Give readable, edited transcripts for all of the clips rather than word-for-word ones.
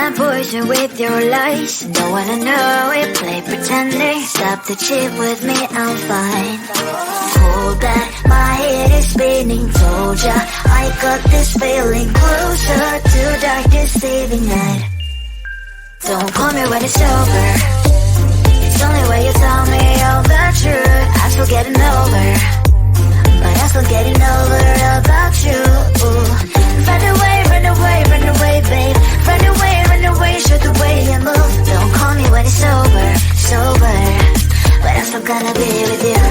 my poison with your lies. Don't wanna know it, play pretending. Stop the cheat with me, I'm fine. Hold back, my head is spinning. Told ya, I got this feeling. Closer to dark deceiving night. Don't call me when it's over. It's only when you tell me all the truth. I'm still getting over, but I'm still getting over about you. Run away, run away, run away, babe. Run away, show the way you move. Don't call me when it's over, sober, but I'm still gonna be with you.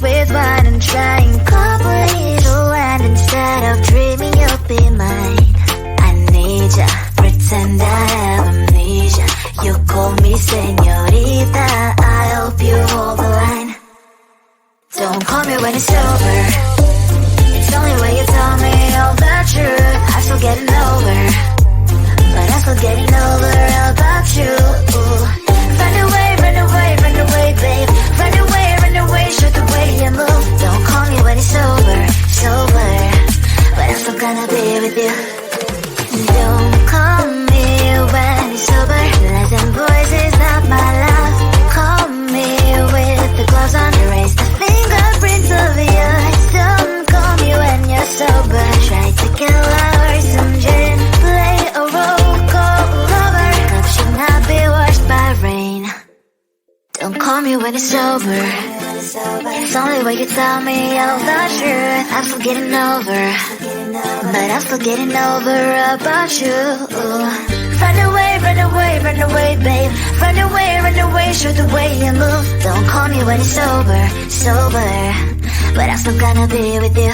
With wine and trying couples to land instead of dreaming you'll be mine. I need ya, pretend I have amnesia. You call me señorita, I hope you hold the line. Don't call me when it's over. It's only when you tell me all the truth. I'm still getting over, but I'm still getting over about you. Run away, run away, run away, babe. Run away, show the way you move. Don't call me when it's over, sober, but I'm still gonna be with you. Don't call me when it's sober. Listen, boys, is not my love. Call me with the gloves on. Erase the fingerprints of yours. Don't call me when you're sober. Try to kill our some gin. Play a role, call lover. Cup should not be washed by rain. Don't call me when it's over. It's only when you tell me all the truth. I'm still getting over, but I'm still getting over about you. Run away, run away, run away, babe. Run away, show the way you move. Don't call me when it's over, sober, but I'm still gonna be with you.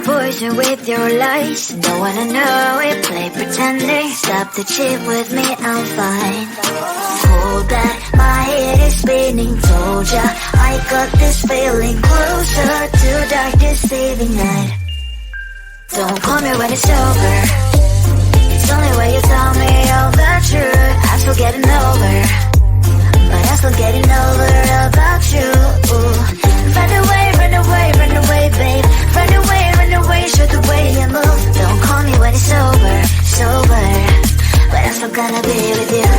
poison with your lies. Don't wanna know it, play pretending. Stop the cheat with me, I'm fine. Hold that, my head is spinning. Told ya, I got this feeling. Closer to dark deceiving night. Don't call me when it's over. It's only when you tell me all the truth. I'm still getting over, but I'm still getting over about you. Run away, run away, run away, babe. Run away, show the way you move. Don't call me when it's over, sober, but I'm still gonna be with you.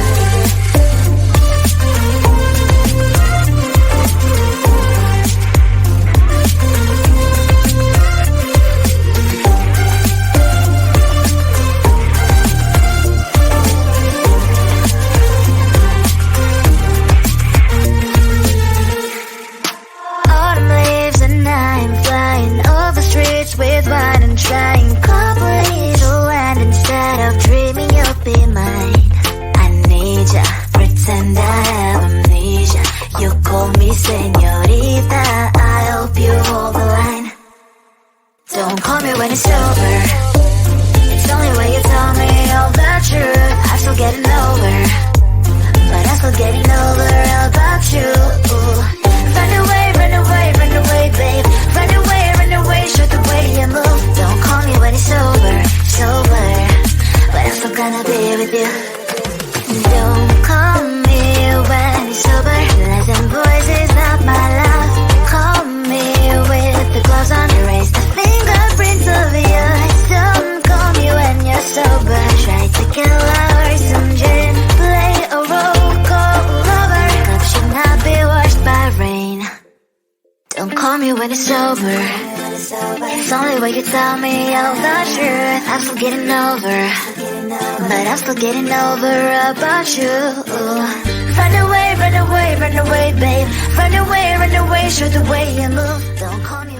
With wine and trying complete land instead of dreaming you'll be mine. I need ya, pretend I have amnesia. You call me señorita, I hope you hold the line. Don't call me when it's over. It's only when you tell me all the truth. I'm still getting over, but I'm still getting over about you. Run away, run away, run away, babe. Run away, show the way you move. Don't call me when it's over, sober, but I'm still gonna be with you. Don't call me when it's sober. Listen, boys, is not my love. Call me with the gloves on. Erase the fingerprints of yours. Don't call me when you're sober. Try to kill hours, some gin. Play a role, call lover. Cup should not be washed by rain. Don't call me when it's over. It's only when you tell me all the truth. I'm still getting over, but I'm still getting over about you. Run away, run away, run away, babe. Run away, show the way you move. Don't call me